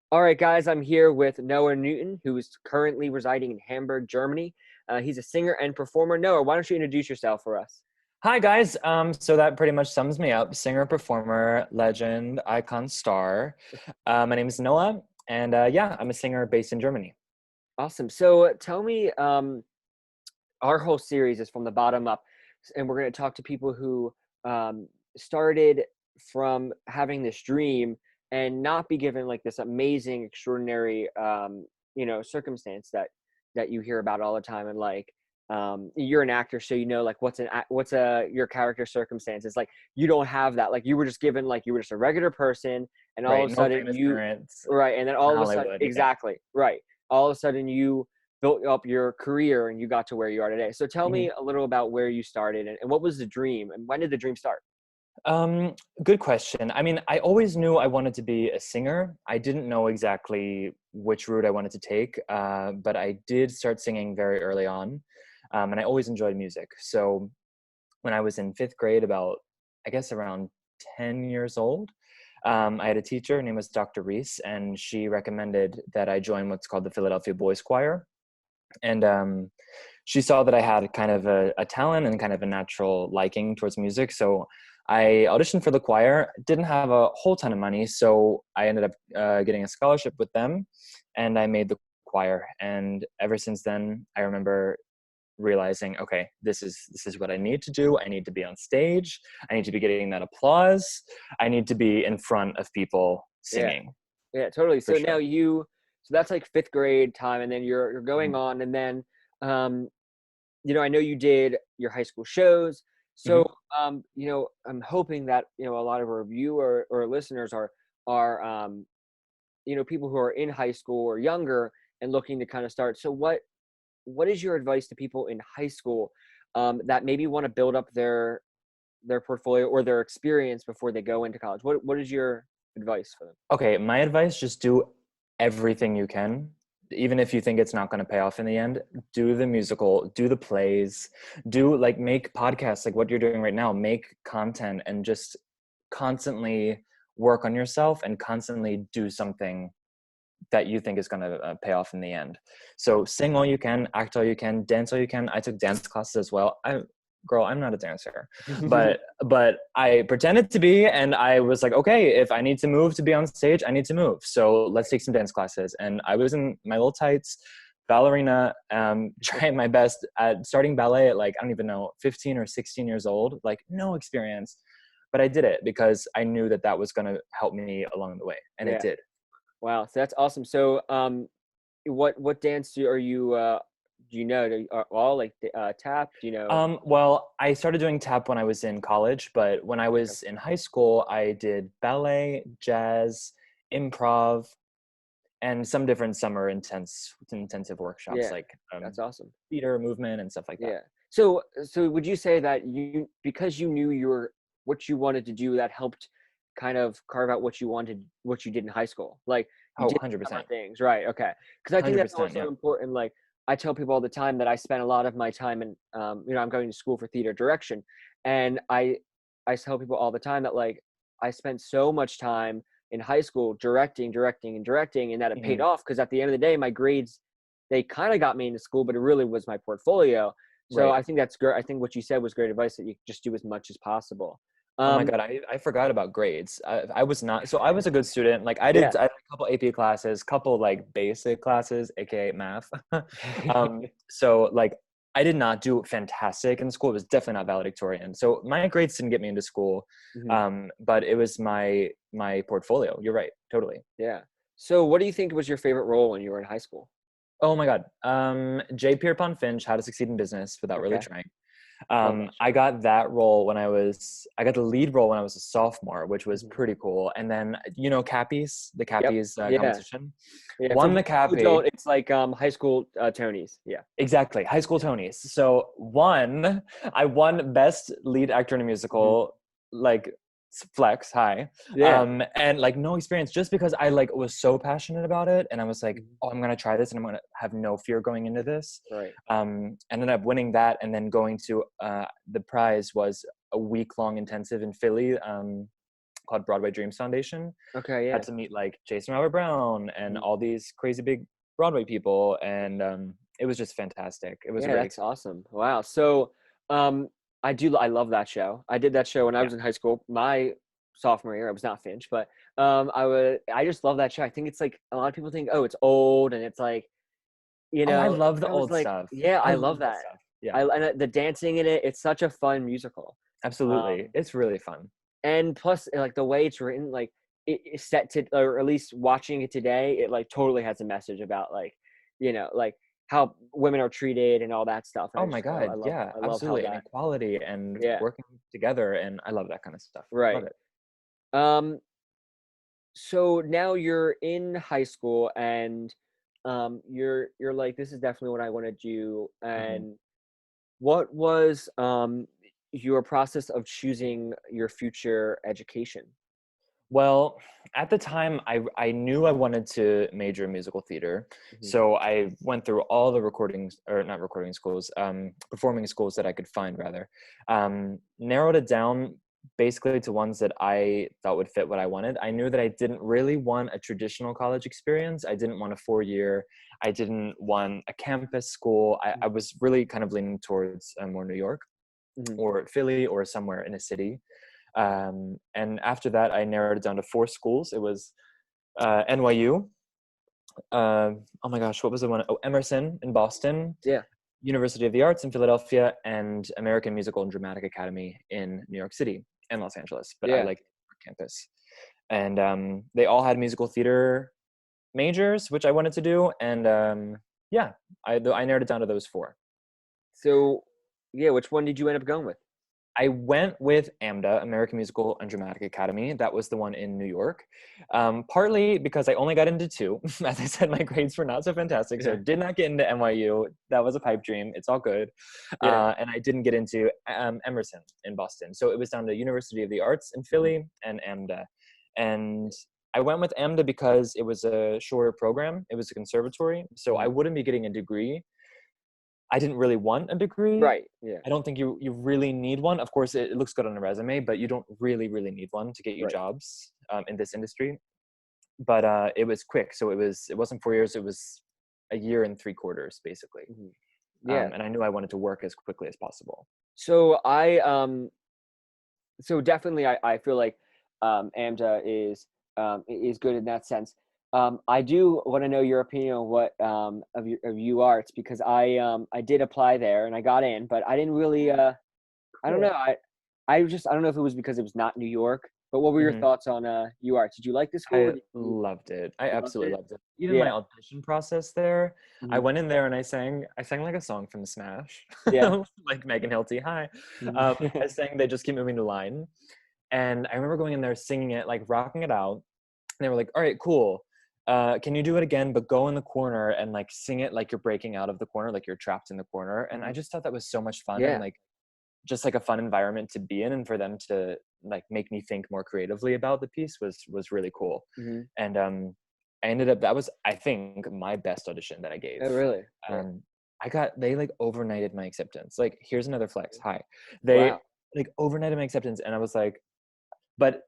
All right, guys, I'm here with Noah Newton, who is currently residing in Hamburg, Germany. He's a singer and performer. Noah, why don't you introduce yourself for us? Hi guys. So that pretty much sums me up. Singer, performer, legend, icon, star. My name is Noah, and yeah, I'm a singer based in Germany. Awesome. So tell me, our whole series is from the bottom up, and we're going to talk to people who started from having this dream and not be given like this amazing, extraordinary, circumstance that you hear about all the time. And like, you're an actor, so you know like what's your character circumstances. Like you don't have that. Like you were just given like you were just a regular person, and all Right. of a No sudden famous you parents right, and then in all of a sudden Hollywood. Yeah. exactly right. All of a sudden you built up your career and you got to where you are today. So tell Mhm. me a little about where you started and what was the dream and when did the dream start? Um, Good question. I mean, I always knew I wanted to be a singer. I didn't know exactly which route I wanted to take, but I did start singing very early on, and I always enjoyed music. So when I was in fifth grade, about I guess around 10 years old, I had a teacher. Her name was Dr. Reese, and she recommended that I join what's called the Philadelphia Boys Choir. And she saw that I had kind of a talent and kind of a natural liking towards music. So I auditioned for the choir. Didn't have a whole ton of money, so I ended up getting a scholarship with them, and I made the choir. And ever since then, I remember realizing, okay, this is what I need to do. I need to be on stage. I need to be getting that applause. I need to be in front of people Yeah. singing, Yeah, totally. for So now sure. so that's like fifth grade time, and then you're going Mhm. on, and then um, I know you did your high school shows. So Mhm. I'm hoping that a lot of our viewer or listeners are people who are in high school or younger and looking to kind of start. So what is your advice to people in high school that maybe want to build up their portfolio or their experience before they go into college? What is your advice for them? Okay, my advice, just do everything you can. Even if you think it's not going to pay off in the end, do the musical, do the plays, do like make podcasts like what you're doing right now, make content and just constantly work on yourself and constantly do something that you think is going to pay off in the end. So sing all you can, act all you can, dance all you can. I took dance classes as well. Girl, I'm not a dancer, but I pretended to be, and I was like, okay, if I need to move to be on stage, I need to move. So let's take some dance classes. And I was in my little tights, ballerina, trying my best at starting ballet at like, I don't even know, 15 or 16 years old, like no experience. But I did it because I knew that that was going to help me along the way, and it Yeah. did. Wow. So that's awesome. So what dance are you do you know? Are all like tap? Do you know? Well, I started doing tap when I was in college, but when I Okay. was in high school, I did ballet, jazz, improv, and some different summer intensive workshops Yeah. like That's awesome. theater, movement, and stuff like that. Yeah. So would you say that because you knew what you wanted to do, that helped kind of carve out what you did in high school? Like you Oh, did summer 100%. things, right? Okay. Because I think that's 100%, also yeah. important. Like I tell people all the time that I spent a lot of my time in, I'm going to school for theater direction, and I tell people all the time that like I spent so much time in high school directing, and that it paid Mhm. off because at the end of the day, my grades they kind of got me into school, but it really was my portfolio. So Right. I think that's great. I think what you said was great advice that you just do as much as possible. Oh my Um, God, I forgot about grades. I was not, so I was a good student. Like yeah. I did a couple AP classes, couple like basic classes, aka math. So like I did not do fantastic in school. It was definitely not valedictorian. So my grades didn't get me into school. Mhm. But it was my portfolio. You're right, totally. Yeah. So what do you think was your favorite role when you were in high school? Oh my God. J. Pierpont Finch, How to Succeed in Business Without Really Okay. Trying. Love that I show. got that role I got the lead role when I was a sophomore, which was Mhm. pretty cool. And then, you know, Cappies, the Yep. Cappies Yeah. competition, Yeah. For won the people who Cappy. don't, it's like high school Tonys. Yeah. Exactly, high school Yeah. Tonys. So I won best lead actor in a Mhm. musical, like flex high, Yeah. and like no experience, just because I like was so passionate about it, and I was like, Mhm. oh, I'm gonna try this, and I'm gonna have no fear going into this. Right. Ended up winning that, and then going to the prize was a week long intensive in Philly. called Broadway Dreams Foundation. Okay, Got yeah. to meet like Jason Robert Brown and Mhm. all these crazy big Broadway people, and it was just fantastic. It was a Yeah, really that's awesome. Wow. So, um, I love that show. I did that show when I yeah. was in high school. My sophomore year, I was not Finch, but I just love that show. I think it's like a lot of people think, oh, it's old, and it's like, Oh, I it love the was old like, stuff. yeah, I I love love that that. stuff. Yeah, The dancing in it, it's such a fun musical. absolutely. Um, It's really fun. and plus, like the way it's written, like it's set to, or at least watching it today, it like totally has a message about like, like how women are treated and all that stuff. And Oh my God, yeah, I love how absolutely. And that, equality and yeah, working together, and I love that kind of stuff. Love right. it. Um, so now you're in high school and you're like, this is definitely what I want to do. hmm And what was your process of choosing your future education? Well, at the time, I knew I wanted to major in musical theater, Hmm. so I went through all the recordings, or not recording schools, performing schools that I could find, rather. Narrowed it down basically to ones that I thought would fit what I wanted. I knew that I didn't really want a traditional college experience. I didn't want a 4 year. I didn't want a campus school. I was really kind of leaning towards more New York Hmm. or Philly or somewhere in a city. And after that, I narrowed it down to 4 schools. It was NYU. Oh my gosh, what was the one? Oh, Emerson in Boston, Yeah. University of the Arts in Philadelphia, and American Musical and Dramatic Academy in New York City and Los Angeles. But I Yeah. like campus. And they all had musical theater majors, which I wanted to do. And yeah, I narrowed it down to those 4. So, yeah, which one did you end up going with? I went with AMDA, American Musical and Dramatic Academy. That was the one in New York. Partly because I only got into 2. As I said, my grades were not so fantastic, so I Yeah. did not get into NYU. That was a pipe dream. It's all good. Yeah. And I didn't get into Emerson in Boston. So it was down to University of the Arts in Mhm. Philly and AMDA. And I went with AMDA because it was a shorter program. It was a conservatory. So I Mhm. wouldn't be getting a degree. I didn't really want a degree. Right. Yeah. I don't think you really need one. Of course, it looks good on a resume, but you don't really need one to get you Right. jobs in this industry. But it was quick, so it wasn't 4 years. It was a year and 3 quarters, basically. Mhm. Yeah. And I knew I wanted to work as quickly as possible. So so definitely I feel like AMDA is good in that sense. I do want to know your opinion on what of you arts because I did apply there and I got in, but I didn't really I don't know. Cool. I don't know if it was because it was not New York, but what were your hmm thoughts on U arts? Did you like the school? I Did you loved it. I loved absolutely it? loved it. Even my Yeah. audition process there, I Mhm. went in there and I sang like a song from Smash, Yeah. like Megan Hilty. Hi. Mhm. I sang "They Just Keep Moving the Line," and I remember going in there singing it, like rocking it out. And they were like, "All right, cool. Can you do it again? But go in the corner and like sing it like you're breaking out of the corner, like you're trapped in the corner." And I Mhm. just thought that was so much fun and Yeah. like just like a fun environment to be in, and for them to like make me think more creatively about the piece was really cool. Mhm. And I ended up, that was, I think, my best audition that I gave. Oh, really? Yeah. um they like overnighted my acceptance. Like, here's another flex. Hi. They Wow. like overnighted my acceptance, and I was like, but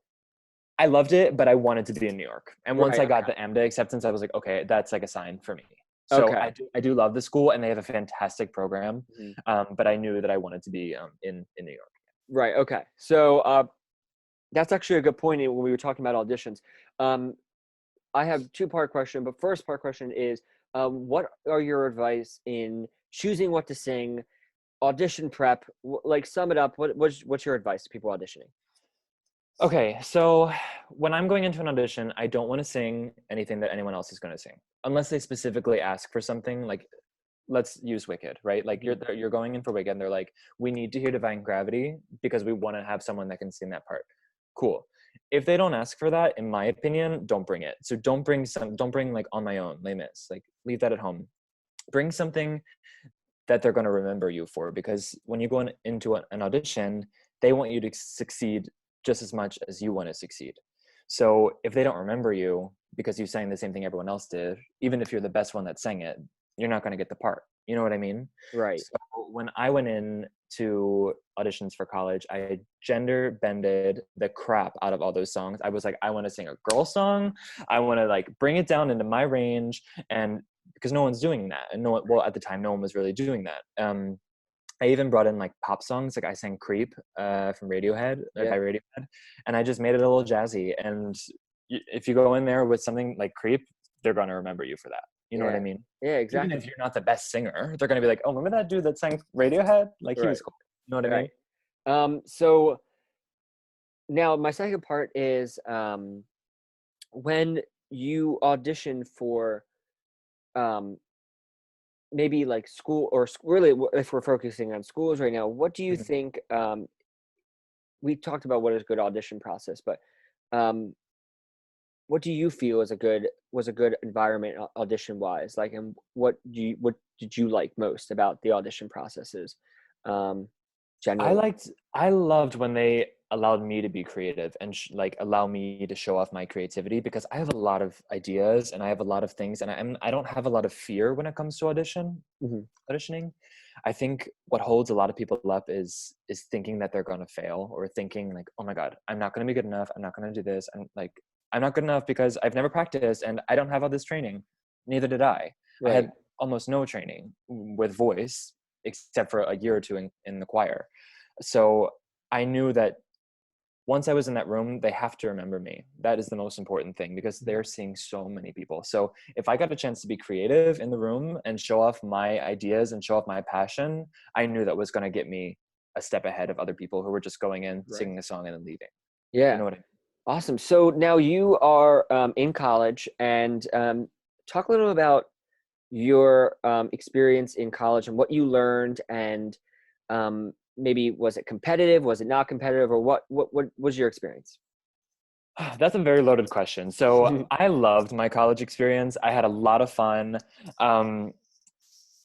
I loved it, but I wanted to be in New York. And once Right. I got the AMDA acceptance, I was like, okay, that's like a sign for me. So Okay. I do love the school, and they have a fantastic program. Mhm. But I knew that I wanted to be in New York. Right. Okay. So that's actually a good point when we were talking about auditions. Um, I have two-part question, but first part question is, what are your advice in choosing what to sing, audition prep? Like, sum it up. What's your advice to people auditioning? Okay, so when I'm going into an audition, I don't want to sing anything that anyone else is going to sing, unless they specifically ask for something. Like, let's use Wicked, right? Like Mhm. you're going in for Wicked, and they're like, we need to hear Divine Gravity because we want to have someone that can sing that part. Cool. If they don't ask for that, in my opinion, don't bring it. So don't bring like On My Own, Les Mis. Like, leave that at home. Bring something that they're going to remember you for, because when you go into an audition, they want you to succeed just as much as you want to succeed. So if they don't remember you because you sang the same thing everyone else did, even if you're the best one that sang it, you're not going to get the part. You know what I mean? Right. So when I went in, to auditions for college, I gender bended the crap out of all those songs. I was like, I want to sing a girl song. I want to like bring it down into my range, and because no one's doing that, and no one, well, at the time, no one was really doing that. I even brought in like pop songs. Like I sang "Creep" from Radiohead, Yeah. by Radiohead, and I just made it a little jazzy. And if you go in there with something like "Creep," they're gonna remember you for that. You know what I Yeah. mean? Yeah, Even exactly. if you're not the best singer, they're gonna be like, "Oh, remember that dude that sang Radiohead? Like he Right. was cool." You know what I Right. mean? So now my second part is when you audition for um maybe like school or really if we're focusing on schools right now, what do you Mhm. think we talked about what is a good audition process, but um what do you feel is a good was a good environment audition wise, like, and what did you like most about the audition processes um generally? I loved when they allowed me to be creative and like allow me to show off my creativity, because I have a lot of ideas and I have a lot of things, and I don't have a lot of fear when it comes to Hmm. auditioning. I think what holds a lot of people up is thinking that they're going to fail, or thinking like, oh my god, I'm not going to be good enough, I'm not going to do this, and like I'm not good enough because I've never practiced and I don't have all this training. Neither did I Right. had almost no training with voice except for a year or two in the choir. So I knew that once I was in that room, they have to remember me. That is the most important thing, because Mhm. they're seeing so many people. So if I got a chance to be creative in the room and show off my ideas and show off my passion, I knew that was going to get me a step ahead of other people who were just going in, Right. singing a song, and then leaving. You Yeah. know what I mean? Awesome. So now you are in college, and talk a little about your experience in college and what you learned, and maybe was it competitive, was it not competitive, or what was your experience? That's a very loaded question. So I loved my college experience. I had a lot of fun. Um,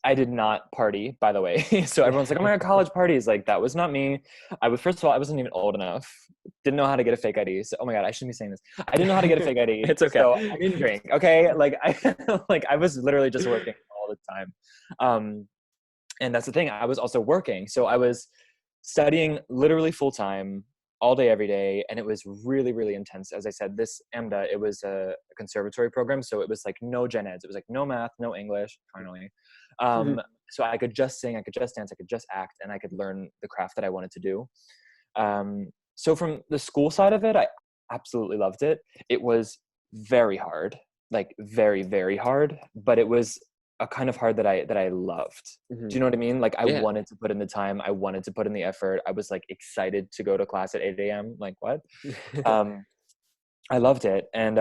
I did not party, by the way. So everyone's like, "Oh my god, college parties!" Like that was not me. I was, first of all, I wasn't even old enough. Didn't know how to get a fake ID. So, oh my god, I shouldn't be saying this. I didn't know how to get a fake ID, It's okay. so I didn't drink. Okay, like I like I was literally just working all the time. Um, and that's the thing. I was also working, so I was studying literally full time all day every day, and it was really really intense. As I said, this AMDA, it was a conservatory program, so it was like no gen eds. It was like no math, no English, finally. So I could just sing, I could just dance, I could just act, and I could learn the craft that I wanted to do. So from the school side of it, I absolutely loved it. It was very hard, like very very hard, but it was a kind of hard that I loved. Do Hmm. you know what I mean? Like I Yeah. wanted to put in the time, I wanted to put in the effort. I was like excited to go to class at 8 a.m. Like what? Um, I loved it. And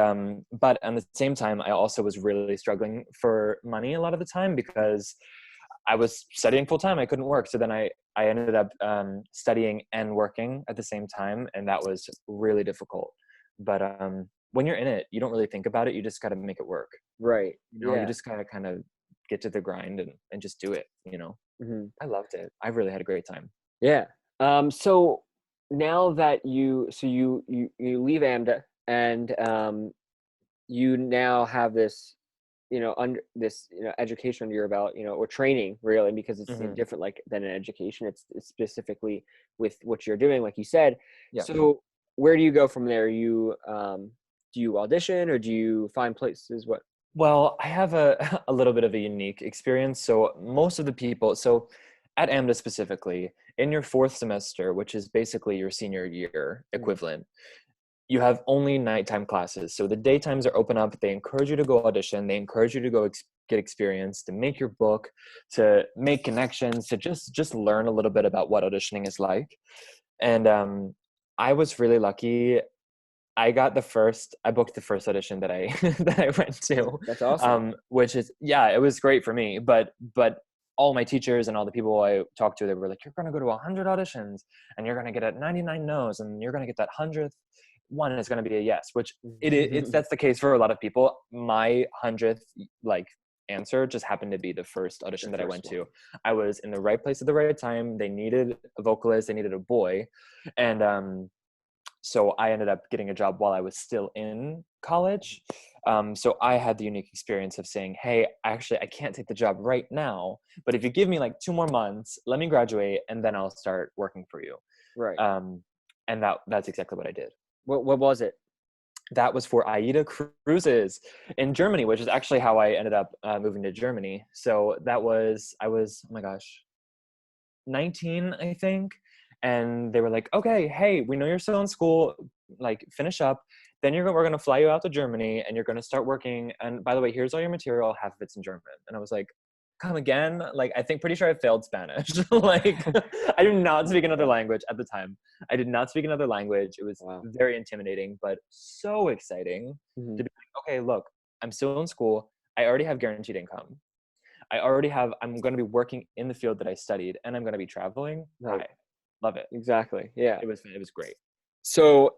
but at the same time, I also was really struggling for money a lot of the time, because I was studying full time. I couldn't work. So then I ended up studying and working at the same time. And that was really difficult. But when you're in it, you don't really think about it. You just got to make it work. Right. You know, you Yeah. just got to kind of get to the grind and just do it. You know, Hmm. I loved it. I really had a great time. Yeah. So now that you leave AMDA, and you now have this, under this, education under your belt, or training really, because it's Hmm. different like than an education. It's specifically with what you're doing, like you said. Yeah. So where do you go from there? You do you audition, or do you find places? What? Well, I have a little bit of a unique experience. So most of the people, so at AMDA specifically, in your fourth semester, which is basically your senior year Mhm. equivalent, you have only nighttime classes. So the daytimes are open up. They encourage you to go audition. They encourage you to go get experience, to make your book, to make connections, to just learn a little bit about what auditioning is like. And I was really lucky. I booked the first audition that I that I went to, That's awesome. which is, yeah, it was great for me. But all my teachers and all the people I talked to, they were like, "You're gonna go to 100 auditions, and you're gonna get a 99 no's, and you're gonna get that 100th one is gonna be a yes." Which it's that's the case for a lot of people. My 100th like answer just happened to be the first The audition that I first went one. to. I was in the right place at the right time. They needed a vocalist. They needed a boy, and So I ended up getting a job while I was still in college. So I had the unique experience of saying, hey, actually, I can't take the job right now, but if you give me like 2 more months, let me graduate, and then I'll start working for you. Right. And that's exactly what I did. What was it? That was for AIDA Cruises in Germany, which is actually how I ended up moving to Germany. So I was, oh my gosh, 19, I think. And they were like, okay, hey, we know you're still in school, like finish up. Then we're going to fly you out to Germany and you're going to start working. And by the way, here's all your material. Half of it's in German. And I was like, come again? Like, pretty sure I failed Spanish. Like, I do not speak another language at the time. I did not speak another language. It was Wow. very intimidating, but so exciting Mhm. to be like, okay, look, I'm still in school. I already have guaranteed income. I'm going to be working in the field that I studied, and I'm going to be traveling. Right. I love it. Exactly. Yeah. It was great. So,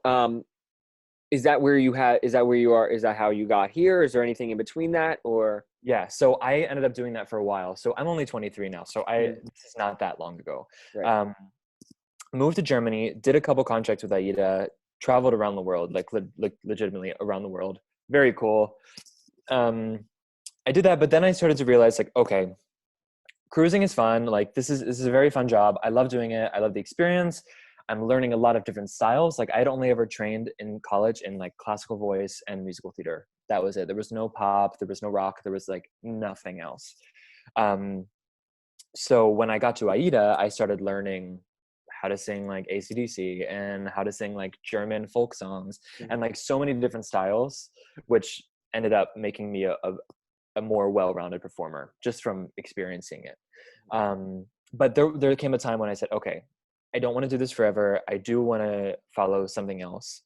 is that where you are? Is that how you got here? Is there anything in between that, or? Yeah. So I ended up doing that for a while. So I'm only 23 now. So Mhm. this is not that long ago. Right. Moved to Germany, did a couple contracts with AIDA, traveled around the world, like legitimately around the world. Very cool. I did that, but then I started to realize, like, okay, cruising is fun. Like, this is a very fun job. I love doing it. I love the experience. I'm learning a lot of different styles. Like, I'd only ever trained in college in like classical voice and musical theater. That was it. There was no pop, there was no rock, there was like nothing else. So when I got to AIDA, I started learning how to sing like AC/DC and how to sing like German folk songs and like so many different styles, which ended up making me a more well-rounded performer just from experiencing it. But there came a time when I said, okay, I don't want to do this forever. I do want to follow something else.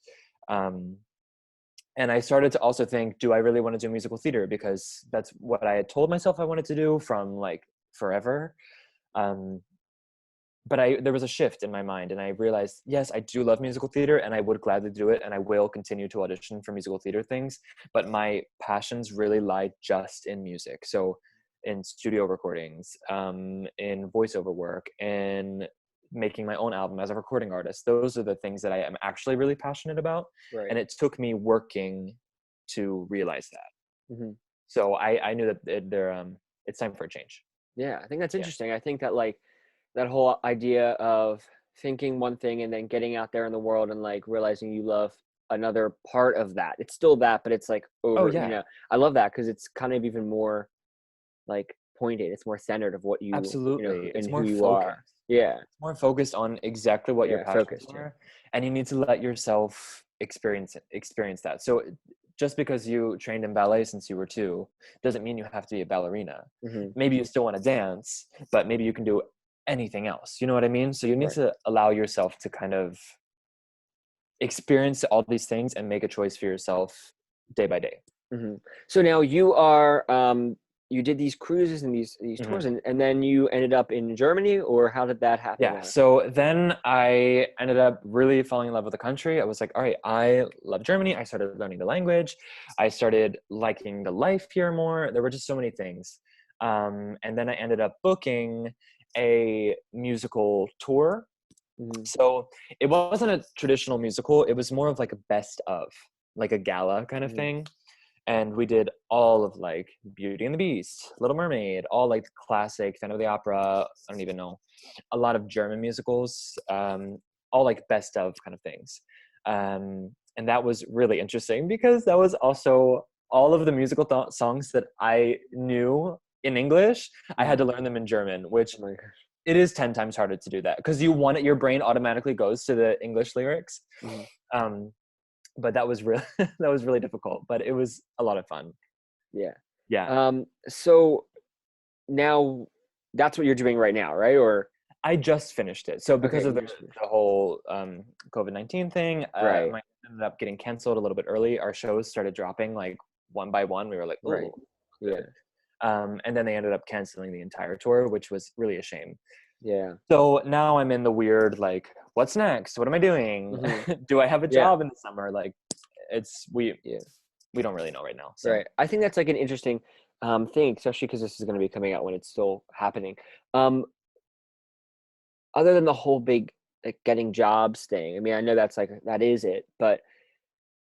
And I started to also think, do I really want to do musical theater? Because that's what I had told myself I wanted to do from like forever. Um, but there was a shift in my mind, and I realized, yes, I do love musical theater and I would gladly do it, and I will continue to audition for musical theater things, but my passions really lie just in music. So in studio recordings, in voiceover work, in making my own album as a recording artist. Those are the things that I am actually really passionate about. Right. And it took me working to realize that. Hmm. So I knew that it's time for a change. Yeah, I think that's Yeah. interesting. I think that like that whole idea of thinking one thing and then getting out there in the world and like realizing you love another part of that. It's still that, but it's like Oh over, yeah, I love that because it's kind of even more like pointed. It's more centered of what absolutely. It's and more who you are. focused. Yeah. It's more focused on exactly what your Yeah. passions Focused. Yeah. are, and you need to let yourself experience that. So just because you trained in ballet since you were 2 doesn't mean you have to be a ballerina. Hmm. Maybe you still want to dance, but maybe you can do anything else. You know what I mean? So you need Right. to allow yourself to kind of experience all these things and make a choice for yourself day by day. Hmm. So now you are, you did these cruises and these Mhm. tours, and then you ended up in Germany, or how did that happen? Yeah. So then I ended up really falling in love with the country. I was like, all right, I love Germany. I started learning the language. I started liking the life here more. There were just so many things. And then I ended up booking a musical tour. Hmm. So it wasn't a traditional musical. It was more of like a best of, like a gala kind of Hmm. thing. And we did all of like Beauty and the Beast, Little Mermaid, all like classic Phantom of the Opera. I don't even know, a lot of German musicals, all like best of kind of things. And that was really interesting because that was also all of the musical songs that I knew in English. I had Hmm. to learn them in German, which Oh my gosh. it is 10 times harder to do that because your brain automatically goes to the English lyrics. Hmm. Um, but that was really that was really difficult, but it was a lot of fun. Yeah. Yeah. So now that's what you're doing right now, right? Or I just finished it. So because okay, of you just finished. the whole COVID-19 thing, Right. my ended up getting canceled a little bit early. Our shows started dropping like one by one. We were like, Right. oh, Yeah. good. And then they ended up canceling the entire tour, which was really a shame. Yeah. So now I'm in the weird, like, what's next? What am I doing? Hmm. Do I have a Yeah. job in the summer? Like, it's Yeah. we don't really know right now. So Right. I think that's like an interesting thing, especially because this is going to be coming out when it's still happening. Um, Other than the whole big like getting jobs thing. I mean, I know that's like that is it, but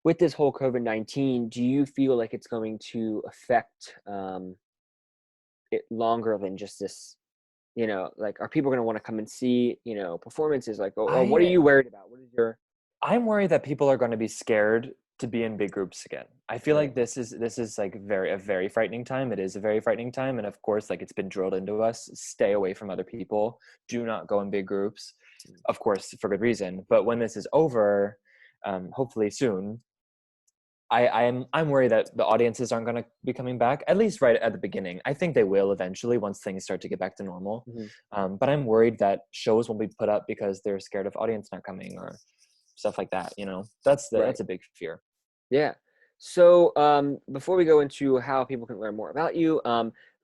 with this whole COVID-19, do you feel like it's going to affect it longer than just this? Like, are people going to want to come and see, performances? Like, or what are I you worried about? What is your I'm worried that people are going to be scared to be in big groups again. I feel right? like this is like a very frightening time. It is a very frightening time, and of course, like it's been drilled into us: stay away from other people, do not go in big groups. Of course, for good reason. But when this is over, hopefully soon, I'm worried that the audiences aren't going to be coming back, at least right at the beginning. I think they will eventually once things start to get back to normal. Mhm. But I'm worried that shows won't be put up because they're scared of audience not coming or stuff like that. Right. That's a big fear. Yeah. So before we go into how people can learn more about you,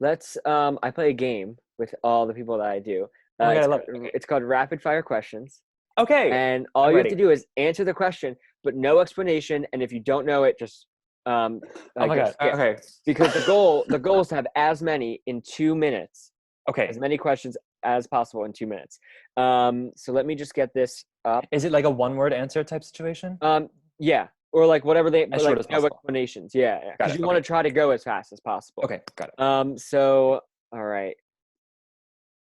let's I play a game with all the people that I do. Oh my God, It's I love called, it. Okay. it's called rapid fire questions, Okay, and all I'm you have to ready. do is answer the question, but no explanation. And if you don't know it, just Oh like my go God. skip, Okay. because the goal is to have as many in 2 minutes, as Okay. many questions as possible in 2 minutes. So let me just get this up. Is it like a one-word answer type situation? Yeah, or like whatever As but short like as no possible. explanations. Yeah, yeah, Got because it. you want Okay. to try to go as fast as possible. Okay. Got it. So all right,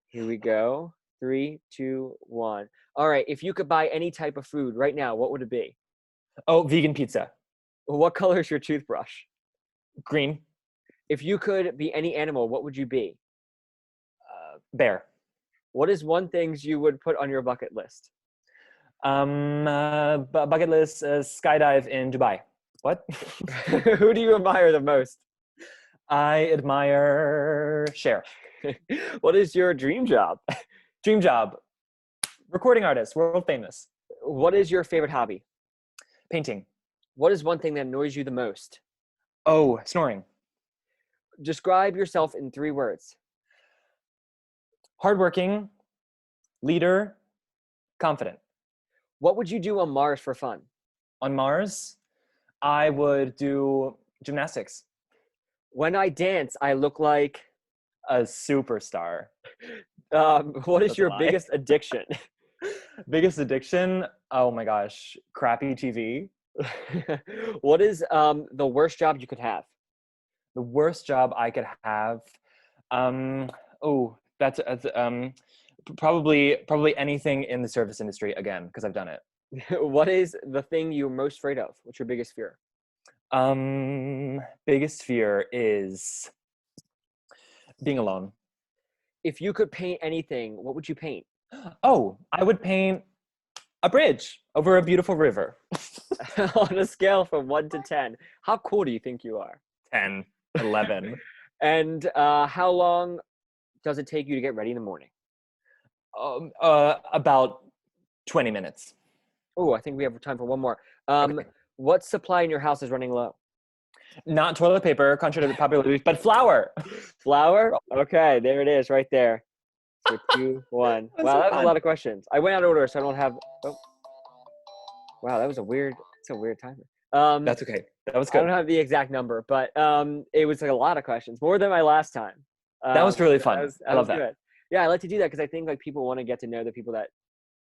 here we go. Three, two, one. All right, if you could buy any type of food right now, what would it be? Oh, vegan pizza. What color is your toothbrush? Green. If you could be any animal, what would you be? Bear. What is one things you would put on your bucket list? Bucket list skydive in Dubai. What? Who do you admire the most? I admire Cher. What is your dream job? Dream job. Recording artist, world famous. What is your favorite hobby? Painting. What is one thing that annoys you the most? Oh, snoring. Describe yourself in 3 words. Hardworking, leader, confident. What would you do on Mars for fun? On Mars, I would do gymnastics. When I dance, I look like. A superstar. What is That's a your lie. biggest addiction? Biggest addiction? Oh my gosh, crappy TV. What is the worst job you could have? The worst job I could have. Um, oh, that's probably anything in the service industry again because I've done it. What is the thing you're most afraid of? What's your biggest fear? Biggest fear is being alone. If you could paint anything, what would you paint? Oh, I would paint a bridge over a beautiful river. On a scale from 1 to 10, how cool do you think you are? 10, 11. And how long does it take you to get ready in the morning? About 20 minutes. Oh, I think we have time for one more. Um, Okay. what supply in your house is running low? Not toilet paper, contrary to popular belief, but flour. Flour? Okay, there it is, right there. So 2, 1. That's Wow, so that was a fun. lot of questions. I went out of order, so I don't have. Oh, wow, that was a weird. It's a weird timer. That's okay. That was I don't good. have the exact number, but it was like a lot of questions, more than my last time. That was really That fun. was I that love was that. good. Yeah, I like to do that because I think like people want to get to know the people that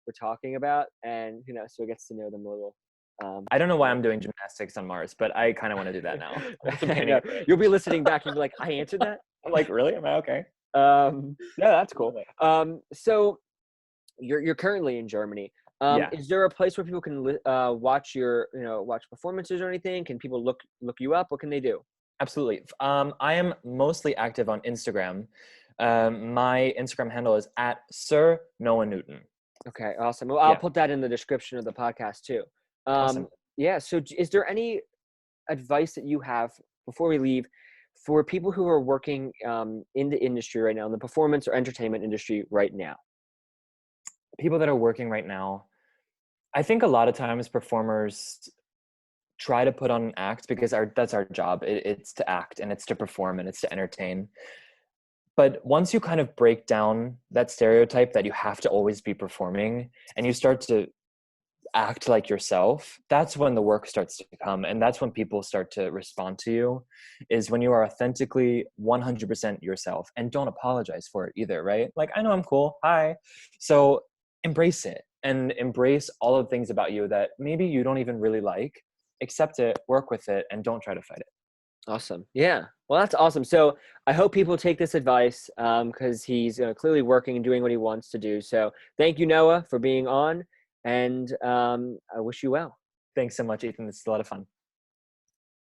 we're talking about, and so it gets to know them a little. I don't know why Better. I'm doing gymnastics on Mars, but I kind of want to do that now. Some I painting know. a bridge. You'll be listening back. You'll be like, I answered that. I'm like, really? Am I okay? Yeah, that's I cool. love it. So you're currently in Germany. Yeah, Is there a place where people can watch your watch performances or anything? Can people look you up? What can they do? absolutely. I am mostly active on Instagram. My Instagram handle is at Sir Noah Newton. Okay, awesome. Well, I'll Yeah, put that in the description of the podcast too. awesome. Yeah. So is there any advice that you have before we leave for people who are working in the industry right now, in the performance or entertainment industry right now? People that are working right now, I think a lot of times performers try to put on an act because that's our job. It's to act and it's to perform and it's to entertain. But once you kind of break down that stereotype that you have to always be performing and you start to act like yourself, that's when the work starts to come, and that's when people start to respond to you, is when you are authentically 100% yourself and don't apologize for it either, right? Like, I know I'm cool, hi. So embrace it. and embrace all of the things about you that maybe you don't even really like. Accept it, work with it, and don't try to fight it. Awesome. Yeah. Well, that's awesome. So I hope people take this advice because he's clearly working and doing what he wants to do. So thank you, Noah, for being on, and I wish you well. Thanks so much, Ethan. This is a lot of fun.